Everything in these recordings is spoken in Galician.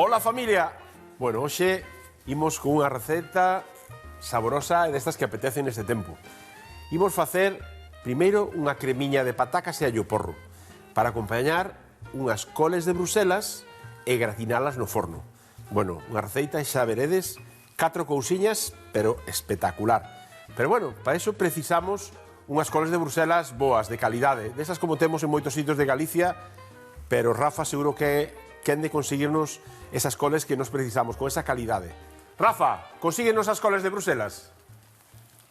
Hola familia. Bueno, hoxe imos con unha receta saborosa e destas que apetecen neste tempo. Imos facer primeiro unha cremiña de patacas e allo porro para acompañar unhas coles de Bruselas e gratinalas no forno. Bueno, unha receita xa veredes, 4 cousiñas, pero espectacular. Pero bueno, para iso precisamos unhas coles de Bruselas boas, de calidade, desas como temos en moitos sitios de Galicia, pero Rafa seguro que quen de conseguirnos esas coles que nos precisamos, con esa calidade. Rafa, consíguenos as coles de Bruselas.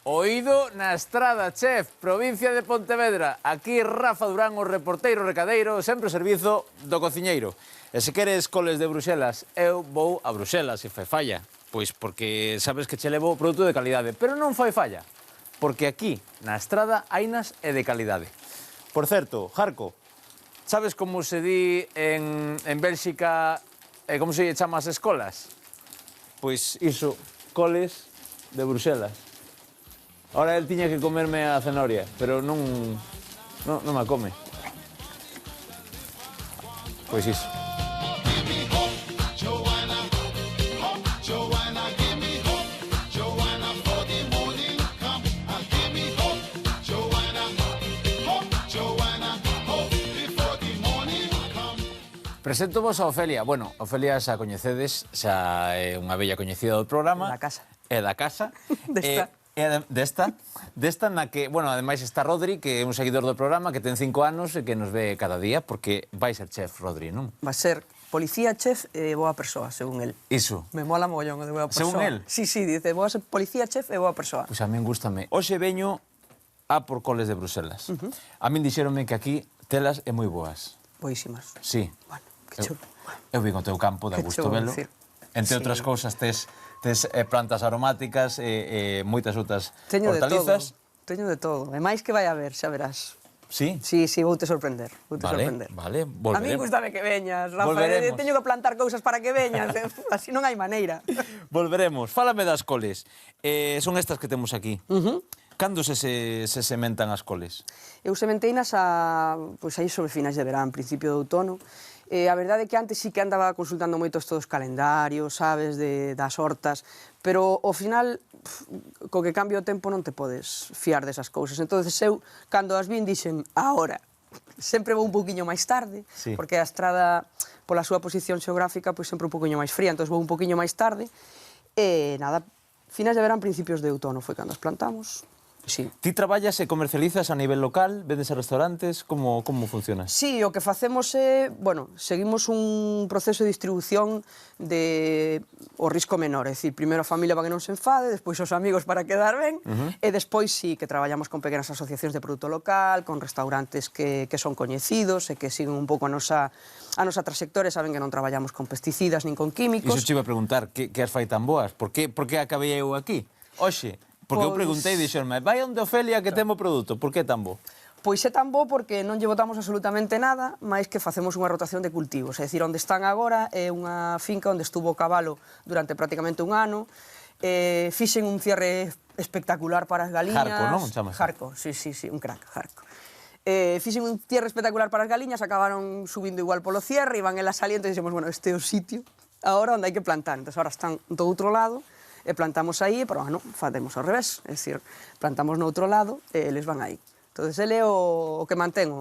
Oído na Estrada, chef, provincia de Pontevedra. Aquí Rafa Durán, o reporteiro recadeiro, sempre ao servizo do cociñeiro. E se queres coles de Bruselas, eu vou a Bruselas, se fai falla. Pois porque sabes que che levo produto de calidade, pero non fai falla, porque aquí, na Estrada, hainas e de calidade. Por certo, Jarco, sabes como se di en Bélxica e como se chama as escolas? Pois iso, coles de Bruselas. Ahora el tiña que comerme a cenoria, pero non me a come. Pois iso. Presento vos a Ofelia. Bueno, Ofelia xa coñecedes, xa é unha bella coñecida do programa. Da casa. É da casa. Desta na que, bueno, ademais está Rodri, que é un seguidor do programa, que ten 5 anos e que nos ve cada día, porque vai ser chef, Rodri, non? Va a ser policía, chef e boa persoa, según el. Iso. Me mola mogollón de boa persoa. Según el? Sí, dice, boa ser policía, chef e boa persoa. Pois a min gústame. Hoxe veño a por coles de Bruselas. A min dixeronme que aquí telas é moi boas. Boísimas. Sí. Bueno, que chulo. Eu vivo o teu campo, da gusto velo. Entre outras cousas, tes plantas aromáticas e moitas outras hortalizas. Teño de todo. E máis que vai a ver, xa verás. Sí? Sí, voute sorprender. Vale, volveremos. A mí gustame que veñas, Rafa. Teño que plantar cousas para que veñas. Así non hai maneira. Volveremos. Fálame das coles. Son estas que temos aquí. Cando se sementan as coles? Eu sementeinas aí sobre finais de verán, principio de outono. A verdade é que antes sí que andaba consultando moitos todos os calendarios, sabes, das hortas, pero ao final, co que cambia o tempo non te podes fiar desas cousas. Entonces eu, cando as vin, dixen, ahora. Sempre vou un pouquiño máis tarde, porque a estrada, pola súa posición xeográfica, pois sempre un pouquiño máis fría, entón vou un pouquiño máis tarde, e nada, finais de verán, principios de outono foi cando as plantamos. Sí. Ti traballas e comercializas a nivel local, vendes a restaurantes, como funciona? Sí, o que facemos é, bueno, seguimos un proceso de distribución de o risco menor, é dicir, primeiro a familia para que non se enfade, despois os amigos para quedar ben, e despois sí que traballamos con pequenas asociacións de produto local, con restaurantes que son coñecidos e que siguen un pouco a nosa trayectoria, saben que non traballamos con pesticidas nin con químicos. Iso te iba a preguntar, que as fai tan boas? Por que acabei eu aquí? Oxe, porque eu preguntei e dixerme, vai onde Ofelia que temo produto, por que tan bo? Pois é tan bo porque non lle botamos absolutamente nada, máis que facemos unha rotación de cultivos. É dicir, onde están agora é unha finca onde estuvo o cabalo durante prácticamente un ano, fixen un cierre espectacular para as galiñas. Jarco, non? Chámase. Jarco, sí, un crack, Jarco. Fixen un cierre espectacular para as galiñas, acabaron subindo igual polo cierre, iban elas saliendo e dixemos, bueno, este é o sitio agora onde hai que plantar. Entón, agora están do outro lado, e plantamos aí, pero ano facemos ao revés, é dicir, plantamos no outro lado e eles van aí. Entón, ele é o que mantén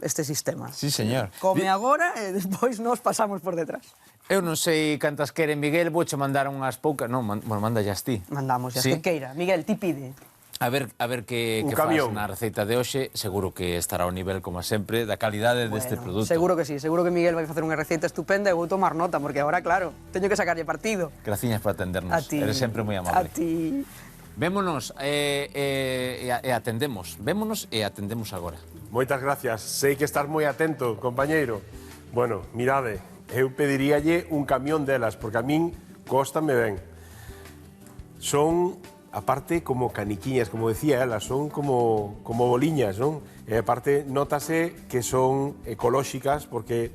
este sistema. Sí, señor. Come agora e despois nos pasamos por detrás. Eu non sei cantas quere Miguel, vouche mandar unhas poucas, non, bueno, manda ya ti. Mandamos, ya que queira. Miguel, ti pide. A ver que faz na receita de hoxe, seguro que estará ao nivel, como sempre, da calidade deste produto. Seguro que sí, seguro que Miguel vai facer unha receita estupenda e vou tomar nota, porque agora, claro, teño que sacarlle partido. Graciñas por atendernos, a ti, eres sempre moi amable. A ti. Vémonos e atendemos, agora. Moitas gracias, sei que estás moi atento, compañeiro. Bueno, mirade, eu pediríalle un camión delas, porque a min cóstame ben. Son, aparte, como caniquiñas, como decía ela, son como boliñas, non? E aparte, nótase que son ecolóxicas, porque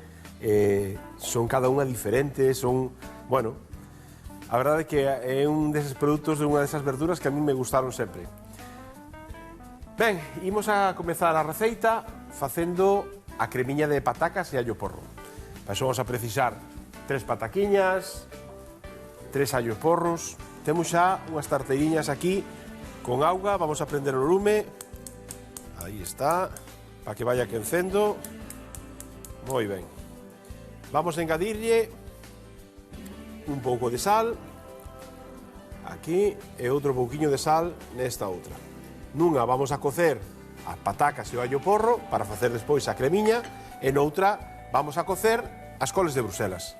son cada unha diferente, son, bueno, a verdade é que é un deses produtos de unha desas verduras que a mí me gustaron sempre. Ben, imos a comezar a receita facendo a cremiña de patacas e allo porro. Para iso vamos a precisar 3 pataquiñas, 3 allos porros. Temos xa unhas tarteiriñas aquí con auga, vamos a prender o lume. Aí está, para que vaya quencendo. Moi ben. Vamos a engadirlle un pouco de sal, aquí, e outro pouquiño de sal nesta outra. Nunha vamos a cocer as patacas e o allo porro para facer despois a cremiña, e noutra vamos a cocer as coles de Bruselas.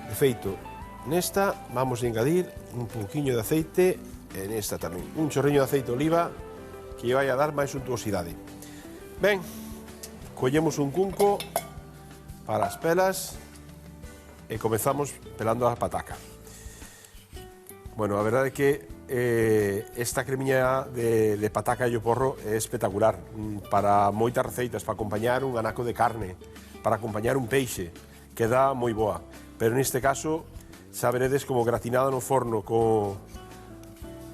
De feito, nesta vamos a engadir un pouquiño de aceite, e nesta tamén, un chorriño de aceite de oliva que lle vai a dar máis suntuosidade. Ben, collemos un cunco para as pelas e comezamos pelando a pataca. Bueno, a verdade é que esta cremiña de pataca e o porro é espectacular para moitas receitas, para acompañar un anaco de carne, para acompañar un peixe, queda moi boa. Pero neste caso, xa veredes como gratinada no forno,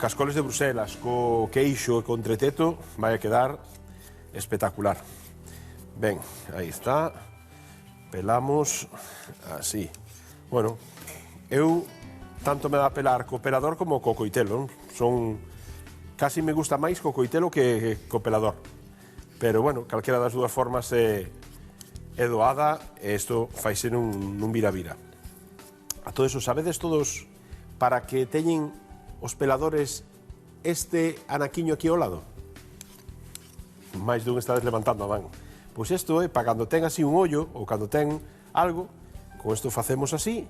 cas coles de Bruselas, co queixo e con treteto, vai a quedar espectacular. Ben, aí está. Pelamos así. Bueno, eu tanto me dá pelar co pelador como co coitelo, non? Casi me gusta máis co coitelo que co pelador. Pero, bueno, calquera das dúas formas é doada e isto faise nun vira-vira. A todo eso, sabedes todos para que teñen os peladores este anaquiño aquí ao lado? Mais dun estades levantando a man. Pois isto é para cando ten así un ollo ou cando ten algo, con isto facemos así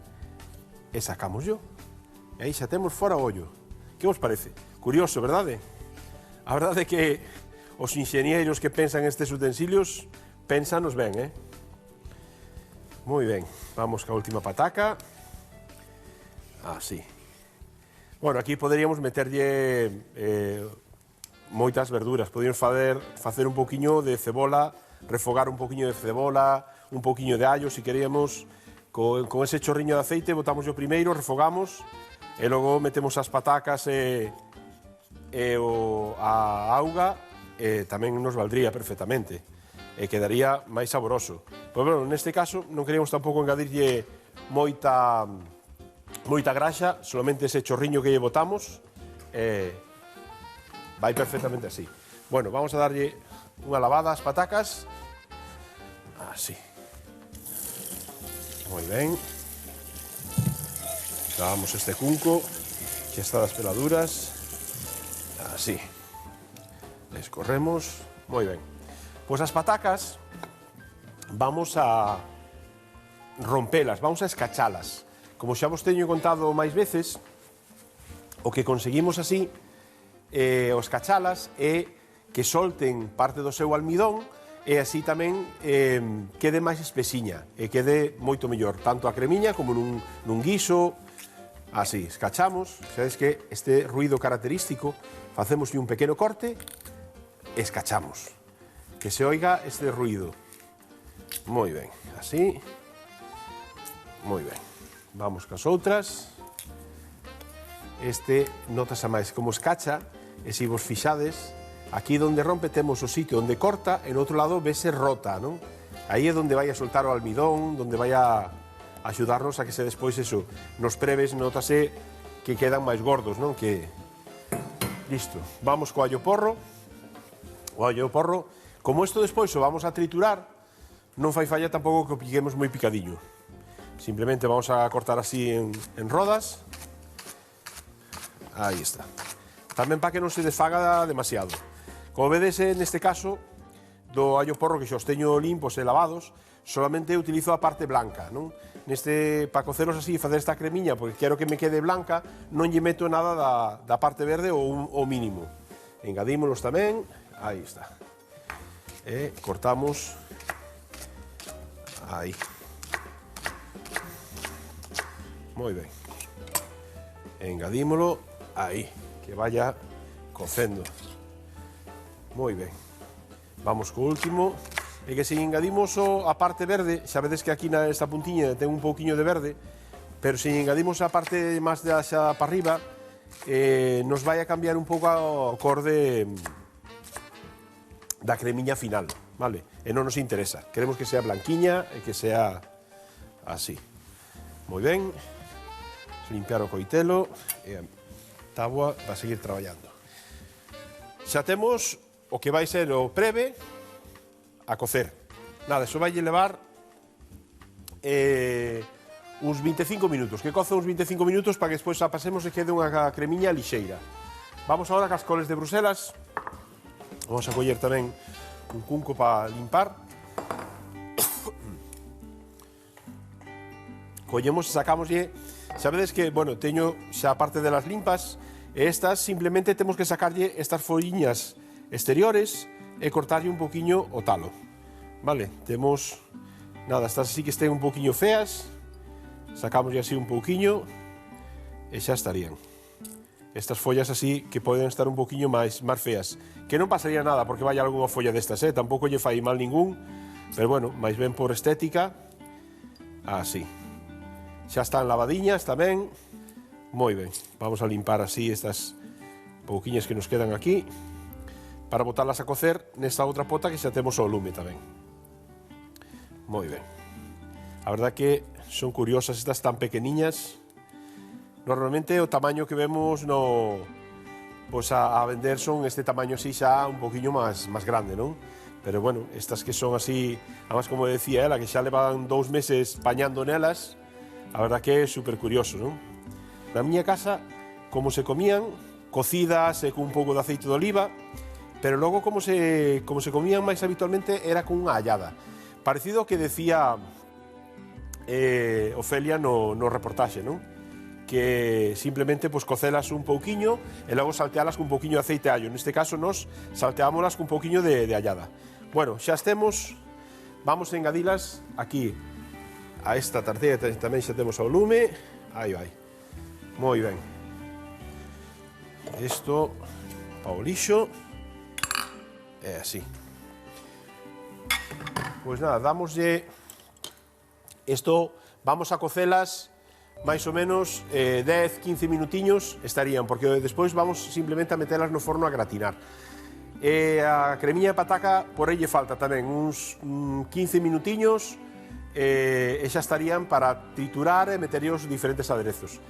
e sacamos yo. E aí xa temos fora o ollo. Que vos parece? Curioso, verdade? A verdade é que os inxenieros que pensan estes utensilios pénsanos ben, Moi ben, vamos ca última pataca. Así. Bueno, aquí poderíamos meterlle moitas verduras. Poderíamos facer un poquinho de cebola, refogar un poquinho de cebola, un poquinho de allo, se queríamos, con ese chorriño de aceite, botamos o primeiro, refogamos, e logo metemos as patacas e a auga, e tamén nos valdría perfectamente, e quedaría máis saboroso. Pois, bueno, neste caso, non queríamos tampouco engadirlle moita graxa, solamente ese chorriño que lle botamos, vai perfectamente así. Bueno, vamos a darlle unha lavada ás patacas. Así. Moi ben. Lavamos este cunco, que está das peladuras. Así. Escorremos. Moi ben. Pois as patacas vamos a rompelas, vamos a escachalas. Como xa vos teño contado máis veces, o que conseguimos así, o escachalas, é que solten parte do seu almidón e así tamén quede máis espesiña e quede moito mellor, tanto a cremiña como nun guiso. Así, escachamos, sabes que este ruido característico, facemos un pequeno corte e escachamos, que se oiga este ruido. Moi ben, así. Moi ben. Vamos cas outras. Este notase máis como escacha, e se vos fixades, aquí onde rompe temos o sitio onde corta, e no outro lado vese rota, non? Aí é onde vai a soltar o almidón, onde vai a axudarnos a que se despois eso, nos preves notase que quedan máis gordos, non? Que listo. Vamos co allo porro. O allo porro, como isto despois o vamos a triturar, non fai falla tampouco que o piquemos moi picadiño. Simplemente vamos a cortar así en rodas. Aí está. Tamén para que non se desfaga demasiado. Como vedes, neste caso, do allo porro que xa os teño limpos e lavados, solamente utilizo a parte blanca, non? Para coceros así e facer esta cremiña, porque quero que me quede blanca, non lle meto nada da parte verde ou mínimo. Engadímolos tamén, aí está. E cortamos, aí. Moi ben. Engadímolo, aí, que vaya cocendo. Moi ben. Vamos co último. E que se engadimos a parte verde, xa vedes que aquí nesta puntiña ten un pouquiño de verde, pero se engadimos a parte máis de xa para arriba, nos vai a cambiar un pouco a cor da cremiña final, vale? E non nos interesa. Queremos que sea blanquiña e que sea así. Moi ben. Limpiar o coitelo e a táboa para seguir traballando. Xa temos o que vai ser o preve a cocer. Nada, iso vai levar uns 25 minutos, que coce uns 25 minutos para que despois a pasemos e quede unha cremiña lixeira. Vamos agora cas coles de Bruselas. Vamos a coller tamén un cunco para limpar. Collemos e sacámoslle. Sabedes que, bueno, teño xa a parte de las limpas e estas simplemente temos que sacarlle estas folliñas exteriores e cortarlle un poquinho o talo. Vale, temos, nada, estas así que estén un poquinho feas, sacámoslle así un poquinho e xa estarían. Estas follas así que poden estar un poquinho máis feas, que non pasaría nada porque vai algunha folla destas, tampouco lle fai mal ningún, pero bueno, máis ben por estética, así. Xa están lavadiñas tamén. Moi ben. Vamos a limpar así estas pouquiñas que nos quedan aquí para botarlas a cocer nesta outra pota que xa temos ao lume tamén. Moi ben. A verdad que son curiosas estas tan pequeniñas. Normalmente o tamaño que vemos pois a vender son este tamaño así xa un poquinho máis grande, non? Pero bueno, estas que son así, además como decía ela, que xa levan 2 meses pañando nelas. A verdad que é super curioso, non? Na miña casa, como se comían, cocidas e con un pouco de aceite de oliva, pero logo como se comían máis habitualmente era con unha allada. Parecido ao que decía Ofelia no reportaxe, non? Que simplemente pues, cocelas un pouquiño e logo saltealas con un pouquiño de aceite de allo. Neste caso, nos salteámolas con un pouquiño de allada. Bueno, xa estemos, vamos a engadilas aquí a esta tarteira tamén xa temos ao lume. Aí vai. Moi ben. Isto pa o lixo. É así. Pois nada, damoslle isto, vamos a cocelas máis ou menos 10-15 minutiños estarían, porque despois vamos simplemente a metelas no forno a gratinar. E a cremiña de pataca por aí lle falta tamén uns 15 minutiños e xa estarían para triturar e meterlle os diferentes aderezos.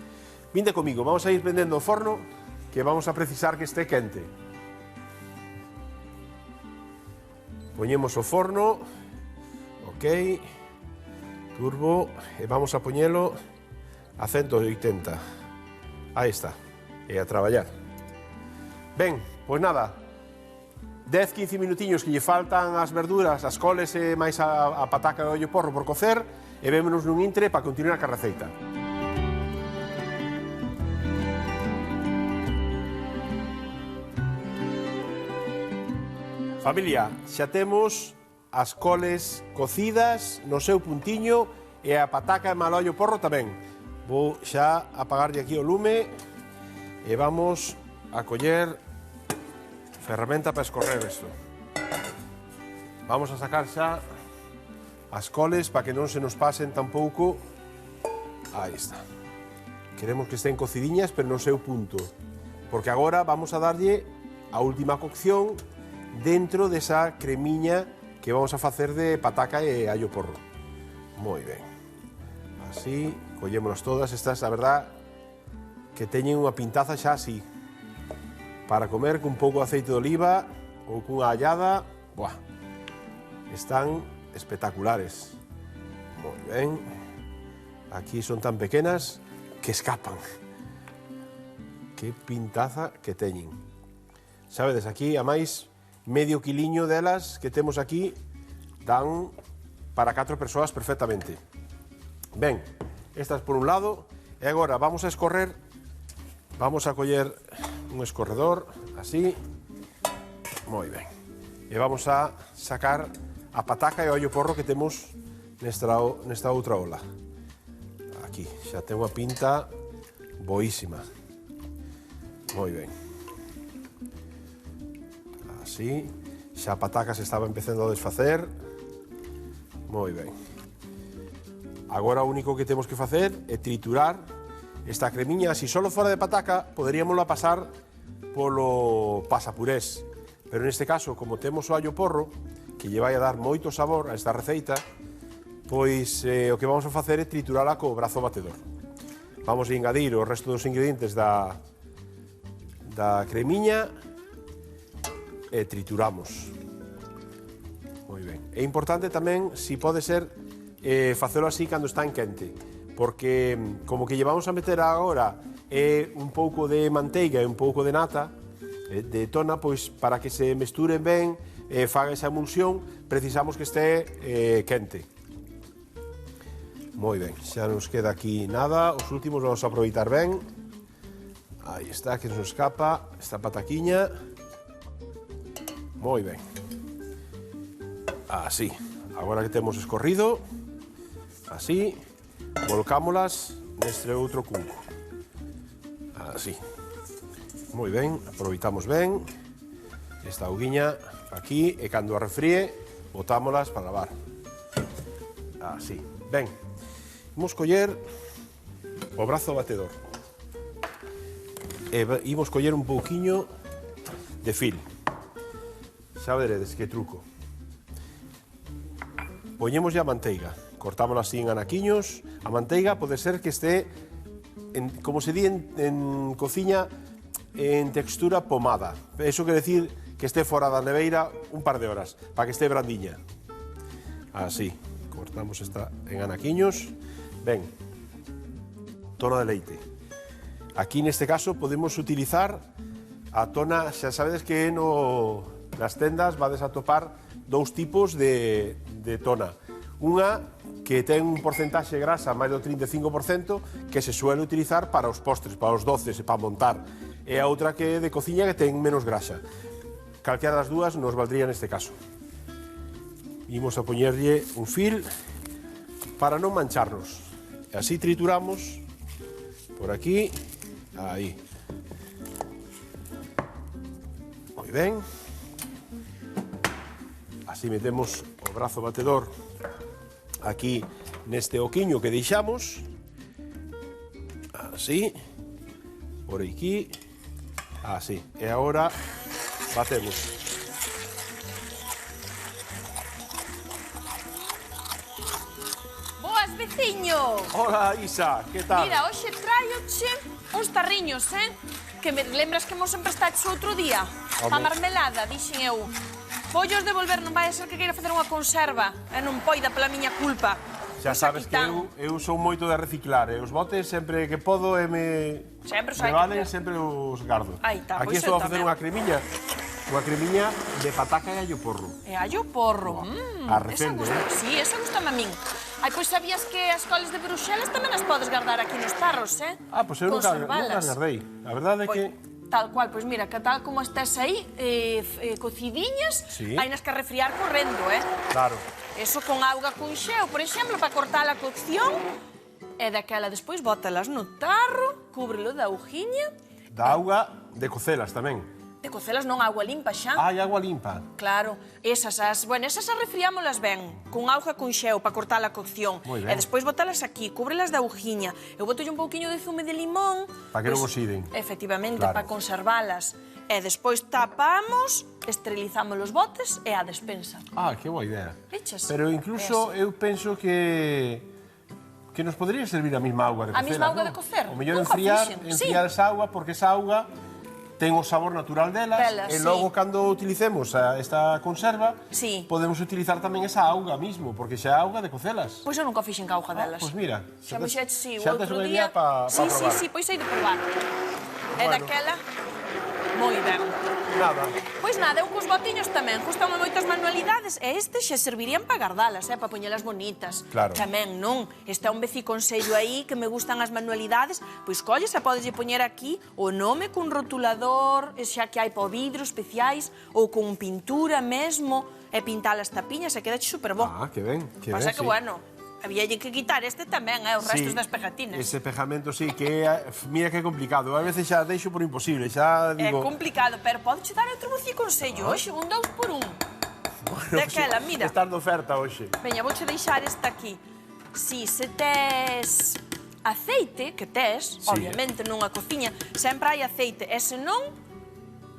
Vinde comigo, vamos a ir prendendo o forno, que vamos a precisar que este quente. Poñemos o forno, ok, turbo, e vamos a poñelo a 180. Aí está, e a traballar. Ben, pois nada, 10-15 minutiños que lle faltan as verduras, as coles e máis a pataca e o ollo porro por cocer, e vémonos nun intre para continuar a receita. Familia, xa temos as coles cocidas no seu puntiño e a pataca e mal ollo porro tamén. Vou xa apagarlle aquí o lume e vamos a coller ferramenta para escorrer isto. Vamos a sacar xa as coles para que non se nos pasen tampouco. Aí está. Queremos que estén cocidiñas, pero no seu punto. Porque agora vamos a darlle a última cocción dentro desa cremiña que vamos a facer de pataca e allo porro. Moi ben. Así, collémonos todas estas, a verdad, que teñen unha pintaza xa así. Para comer con un pouco de aceite de oliva ou cunha allada, buah, están espectaculares. Moi ben. Aquí son tan pequenas que escapan. Que pintaza que teñen. Sabedes, aquí a máis medio quiliño delas que temos aquí dan para 4 persoas perfectamente. Ben, estas por un lado, e agora vamos a escorrer, vamos a coller un escorredor, así, moi ben. E vamos a sacar a pataca e o ollo porro que temos nesta outra ola. Aquí, xa ten unha pinta boísima. Moi ben. Así, xa a pataca se estaba empezando a desfacer. Moi ben. Agora o único que temos que facer é triturar esta cremiña. Se solo fora de pataca, poderíamosla pasar polo pasapurés. Pero neste caso, como temos o allo porro, que lle vai a dar moito sabor a esta receita, pois o que vamos a facer é triturala co brazo batedor. Vamos a engadir o resto dos ingredientes da cremiña e trituramos. Moi ben. É importante tamén, se pode ser, facelo así cando está en quente, porque como que llevamos a meter agora un pouco de manteiga e un pouco de nata, de tona, pois para que se mesturen ben, faga esa emulsión, precisamos que este quente. Moi ben, xa nos queda aquí nada, os últimos vamos a aproveitar ben. Aí está, que nos escapa esta pataquiña. Moi ben. Así, agora que temos escorrido, así, volcámolas neste outro cubo. Así. Moi ben, aproveitamos ben esta auguiña aquí e cando a refríe botámolas para lavar. Así. Ben, imos coller o brazo batedor e imos coller un pouquiño de fil. Xa veredes que truco. Poñemos a manteiga, cortámola así en anaquiños. A manteiga pode ser que este, como se di en cociña, en textura pomada. Eso quere decir que este fora da neveira un par de horas, para que este brandiña. Así, cortamos esta en anaquiños. Ben, tona de leite. Aquí neste caso podemos utilizar a tona, xa sabedes que nas tendas vades a topar dous tipos de tona. Unha que ten un porcentaxe de grasa máis do 35% que se suele utilizar para os postres, para os doces e para montar. E a outra que é de cociña que ten menos grasa. Calquera das dúas nos valdría neste caso. Imos a poñerlle un fil para non mancharnos. E así trituramos por aquí, aí. Moi ben. Así metemos o brazo batedor aquí neste oquiño que deixamos. Así. Por aquí. Así. E agora batemos. Boas, veciño! Hola, Isa, que tal? Mira, hoxe traioche uns tarriños, que me lembras que mos emprestaches outro día? Home. A marmelada, dixen eu. Voullos devolver, non vai a ser que queira facer unha conserva e non poida pela miña culpa. Xa sabes que eu sou moito de reciclar, e os botes sempre que podo e me valen, sempre os gardo. Aí tá, aquí pois estou eu a facer unha cremiña de pataca e allo porro. E allo porro. A recende, Sí, esa gustame a min. Ai, pois sabías que as coles de Bruxelas tamén as podes guardar aquí nos tarros, Ah, pois eu nunca as guardei. A verdade é que... Tal cual, pois mira, que tal como estés aí, cocidiñas, hai nas que refriar correndo, Claro. Eso con auga con xeo, por exemplo, para cortar a cocción, e daquela despois bótalas no tarro, cúbrelo da augiña. Da auga de cocelas tamén. De cocelas non, agua limpa xa. Hai agua limpa. Claro, esas as refriámolas ben, con auga con xeo para cortar a cocción. Moi ben. E despois botalas aquí, cúbrelas de augiña. Eu botolle un pouquiño de zume de limón. Para que non oxiden. Efectivamente, Claro. para conservalas. E despois tapamos, esterilizamos os botes e a despensa. Ah, que boa idea. Vechas? Pero incluso eu penso que nos podría servir a mesma auga de cocer. A mesma auga de cocer? O mellor Nunca enfriar fixen. esa auga, porque esa auga ten o sabor natural delas, e logo cando utilicemos esta conserva, podemos utilizar tamén esa auga mismo, porque xa é auga de cocelas. Pois eu nunca fixen ca auga delas. Pois mira, Xa buxetes, o xa tes outro unha día... idea para probar. Sí, pois hai de probar. E daquela, moi ben. Nada. Pois nada, eu cos botiños tamén, gustame moitas manualidades, e estes xa servirían para gardalas, para poñelas bonitas. Claro. Tamén non, está un veciconsello aí que me gustan as manualidades, pois colles e podeslle poñer aquí o nome cun rotulador, xa que hai para o vidro especiais, ou con pintura mesmo, e pintar as tapiñas, e quedache superbon. Ah, que ben, que ben, Pasa que, bueno, habíalle que quitar este tamén, os restos das pegatinas. Ese pegamento sí, que mira que é complicado. A veces xa deixo por imposible, xa digo... É complicado, pero podeche dar outro consello, hoxe, un 2x1. Bueno, Daquela, mira. Estás de oferta hoxe. Veña, vouche deixar esta aquí. Si, se tes aceite, que tes, obviamente nunha cociña, sempre hai aceite, e se non,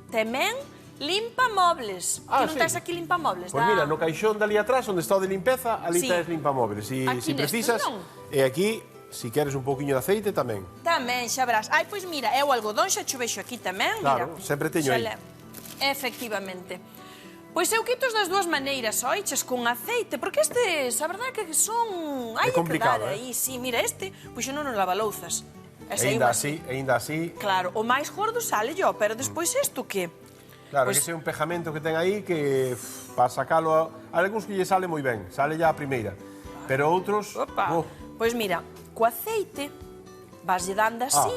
tamén Limpamobles. Ah, Ti non sí. tes aquí limpamobles? Pois mira, no caixón dali atrás, onde está o de limpeza, ali Sí. tes limpamóviles. Si Aquí precisas, nestes non. e aquí, si queres un pouquiño de aceite, tamén. Tamén, xa verás. Ai, pois mira, é o algodón, xa cho vexo aquí tamén, Claro, mira. sempre teño Xa aí. Efectivamente. Pois eu quito das dúas maneiras, oiches, con aceite, porque estes, a verdade que son... Hai que complicado, dar aí, sí, mira, este, pois xa non nos lavalouzas. Ese aí Ainda así. Claro, o máis gordo sale yo, pero despois isto que... Claro, Pois- ese é un pejamento que ten aí que para sacalo, a algúns que lle sale moi ben, sale ya a primeira. Pero outros, Opa, pois mira, co aceite vaslle dando así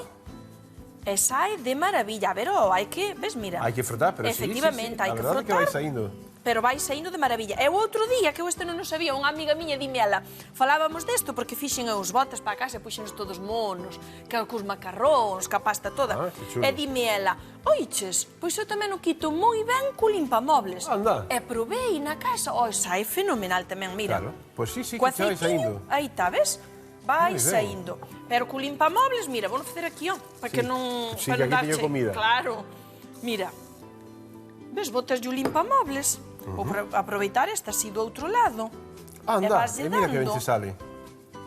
e sai de maravilla. A ver, hai que, ves, mira. hai que frotar, pero efectivamente, hai a que verdade é frotar. que vai saindo. Pero vai saindo de maravilla. E o outro día, que eu este non o sabía, unha amiga miña dime ela, falábamos desto porque fixen os botes para casa e puxenos todos monos, que cos macarróns, que a pasta toda. Ah, que chulo. E dime ela, oiches, pois eu tamén o quito moi ben co limpamobles. Anda. E probei na casa, sai fenomenal tamén, mira. Claro, pois sí, Co que xa vai aceitiño, saindo. aí está, ves? Vai Moi ben. saindo. Pero co limpamobles, mira, vou facer aquí, para que non... Sí, para que non aquí teño darche- comida. Claro. Mira, ves, botas de limpamobles. Vou aproveitar esta así do outro lado. Anda, vaslle e mira que ben dando. se sale.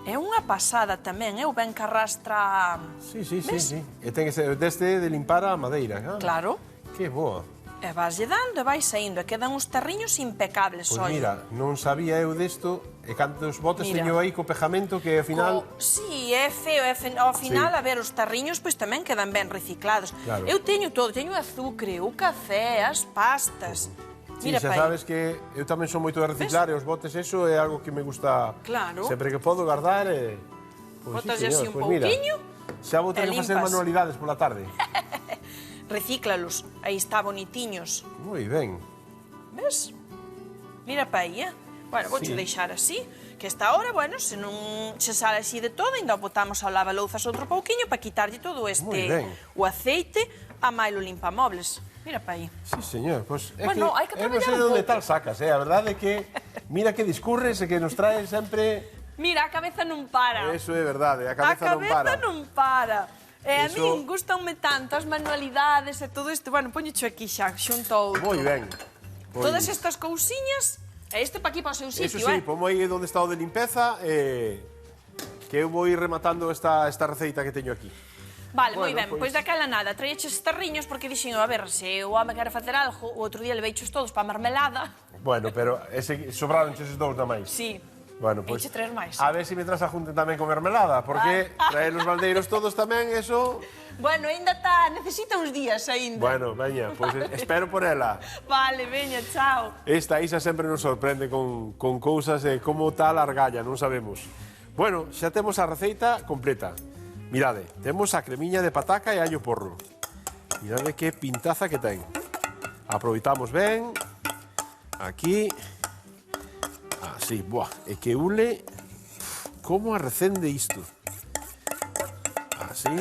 É unha pasada tamén, o ben que arrastra... Sí, sí, sí, Ves? sí. E ten que ser deste de limpar a madeira. Ah, Claro. Que boa. E vaslle dando, e vai saindo, e quedan uns tarriños impecables, Pois olha. mira, non sabía eu desto, e cantos botes Mira. teño aí co pejamento que ao final... Sí, é feo, ao final, Sí. a ver, os tarriños pois tamén quedan ben reciclados. Claro. Eu teño todo, teño o azucre, o café, as pastas. Sí, Mira, xa pai. sabes que eu tamén son moito de reciclar e os botes eso é algo que me gusta Claro. sempre que podo guardar e... Pois Botas sí, así señor, un pois mira, pouquiño xa vou ter e que facer limpas. manualidades pola tarde. Recíclalos, aí está bonitiños. Moi ben. Ves? Mira pa aí, Bueno, vou Sí. deixar así, que esta hora, bueno, se non se sale así de todo, ainda o botamos ao lavalouzas outro pouquiño para quitarlle todo Moi este ben. o aceite a mailo limpamobles. Mira pa aí. Sí, señor, pois é Bueno, hai que eu non traballar sei de un onde pouco. tal sacas, a verdade é que mira que discurres e que nos trae sempre... Mira, a cabeza non para. Eso é verdade, a cabeza non para. non para. E a Eso- min gustanme tanto as manualidades e todo isto. Bueno, poñecho aquí xa, xunto ao outro. Moi ben. Pois, Todas estas cousiñas, e este pa aquí pa o seu Eso sitio, sí, pomo aí onde está o de limpeza que eu vou ir rematando esta receita que teño aquí. Vale, moi Bueno, ben, pois- pois daquela nada, traíaches estarriños porque dixen, a ver, se o home quere facer algo, o outro día leveichos todos pa marmelada. Bueno, pero ese sobraron eses dous na máis. Sí. Bueno, pois Eiche tres máis. a ver se me tras a junten tamén con mermelada, porque traer os baldeiros todos tamén, eso... Bueno, aínda está, necesita uns días aínda. Bueno, veña, pois espero por ela. Vale, veña, chao. Esta Isa sempre nos sorprende con cousas e como tal argalla, non sabemos. Bueno, xa temos a receita completa. Mirade, temos a cremiña de pataca e allo porro. Mirade que pintaza que ten. Aproveitamos ben. Aquí. Así, buah, e que ule como arrecende isto. Así.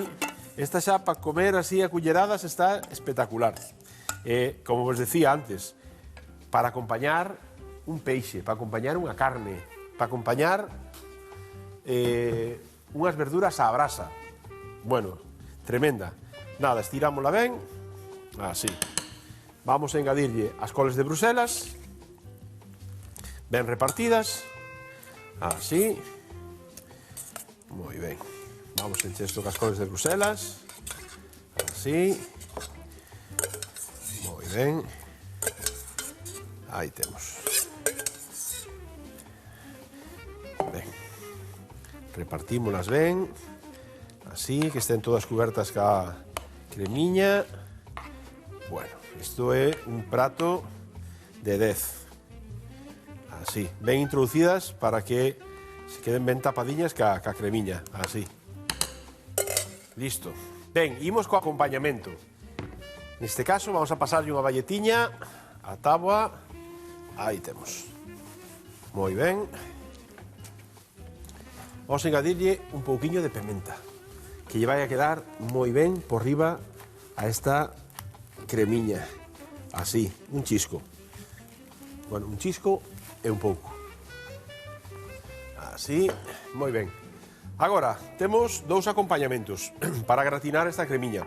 Esta xa para comer así a culleradas está espectacular. Como vos decía antes, para acompañar un peixe, para acompañar unha carne, para acompañar unhas verduras á brasa. Bueno, tremenda. Nada, estirámola ben, así. Vamos a engadirlle as coles de Bruselas, ben repartidas, así. Moi ben. Vamos a encher isto cas coles de Bruselas, así. Moi ben. Aí temos. Ben. Repartímolas ben. Así, que estén todas cubertas ca cremiña. Bueno, isto é un prato de 10. Así, ben introducidas para que se queden ben tapadiñas ca cremiña. Así. Listo. Ben, imos co acompañamento. Neste caso, vamos a pasarlle unha balletiña a táboa. Aí temos. Moi ben. Vamos a engadirlle un pouquiño de pimenta, que lle vai a quedar moi ben por riba a esta cremiña. Así, un chisco. Bueno, un chisco e un pouco. Así, moi ben. Agora, temos dous acompañamentos para gratinar esta cremiña.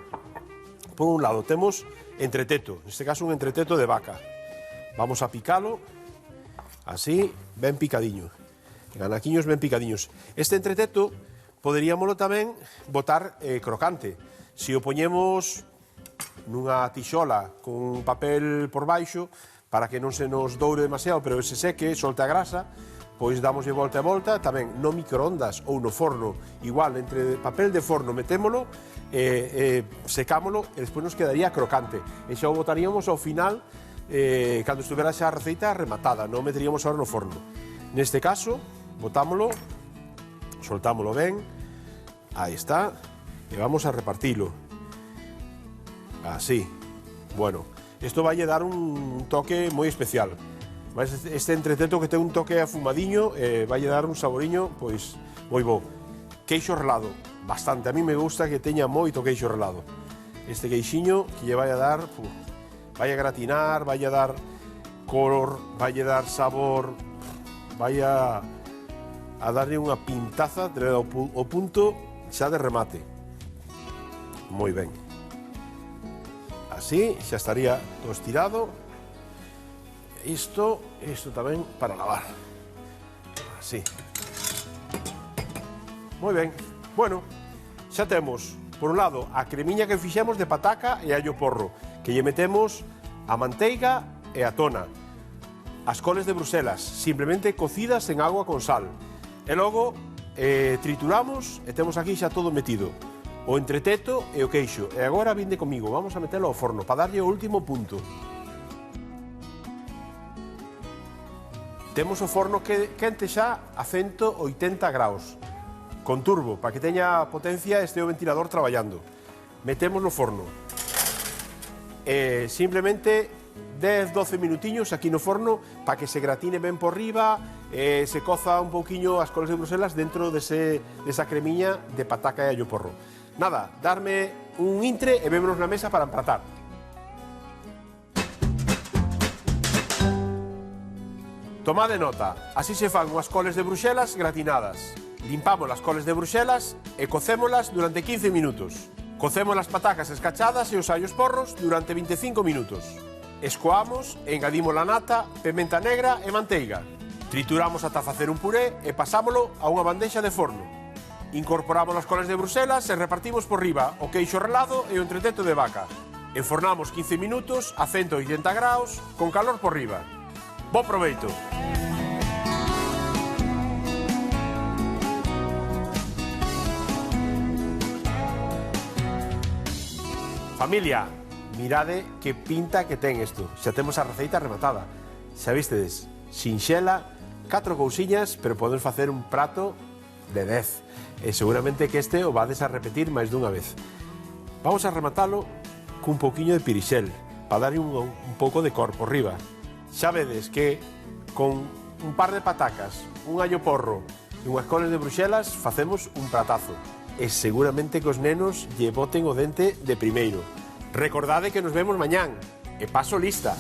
Por un lado, temos entreteto, neste caso un entreteto de vaca. Vamos a picalo, así, ben picadiño. Anaquiños ben picadiños. Este entreteto poderíamolo tamén botar crocante. Se o poñemos nunha tixola con papel por baixo, para que non se nos doure demasiado, pero se seque, solte a grasa, pois damoslle volta a volta, tamén no microondas ou no forno, igual, entre papel de forno metémolo, secámolo e despois nos quedaría crocante. E xa o botaríamos ao final, cando estuvera xa a receita rematada, non meteríamos ahora no forno. Neste caso, botámolo, soltámolo ben, aí está, e vamos a repartilo. Así, bueno, isto vai dar un toque moi especial. Este entreteto que ten un toque afumadiño, vai dar un saboriño, pois, moi bo. Queixo relado, bastante, a mí me gusta que teña moito queixo relado. Este queixiño que lle vai a dar, vai a gratinar, vai a dar color, vai a dar sabor, vai a darlle unha pintaza o punto xa de remate. Moi ben. Así, xa estaría todo estirado. Isto tamén para lavar. Así. Moi ben. Bueno, xa temos, por un lado, a cremiña que fixemos de pataca e allo porro, que lle metemos a manteiga e a tona. As coles de Bruselas, simplemente cocidas en agua con sal. E logo trituramos e temos aquí xa todo metido. O entreteto e o queixo. E agora vinde comigo, vamos a metelo ao forno para darlle o último punto. Temos o forno quente xa a 180 graus, con turbo, para que teña potencia este o ventilador traballando. Metemos no forno. Simplemente 10-12 minutiños aquí no forno para que se gratine ben por riba, se coza un pouquiño as coles de Bruselas dentro desa cremiña de pataca e allo porro. Nada, darme un intre e vémonos na mesa para empratar. Tomade nota, así se fan unhas coles de Bruxelas gratinadas. Limpamos as coles de Bruxelas e cocémolas durante 15 minutos. Cocemos as patacas escachadas e os allos porros durante 25 minutos. Escoamos e engadimos a nata, pementa negra e manteiga. Trituramos ata facer un puré e pasámolo a unha bandexa de forno. Incorporamos as coles de Bruselas e repartimos por riba o queixo relado e o entreteto de vaca. Enfornamos 15 minutos a 180 graus con calor por riba. Bo proveito! Familia, mirade que pinta que ten isto. Xa temos a receita rematada. Xa vistedes, sinxela, 4 cousiñas, pero podemos facer un prato de 10. E seguramente que este o vades a repetir máis dunha vez. Vamos a rematalo cun pouquiño de pirixel, para darlle un pouco de cor por riba. Xa vedes que con un par de patacas, un allo porro e unhas coles de Bruxelas facemos un pratazo. E seguramente que os nenos lle boten o dente de primeiro. Recordade que nos vemos mañán. E paso lista.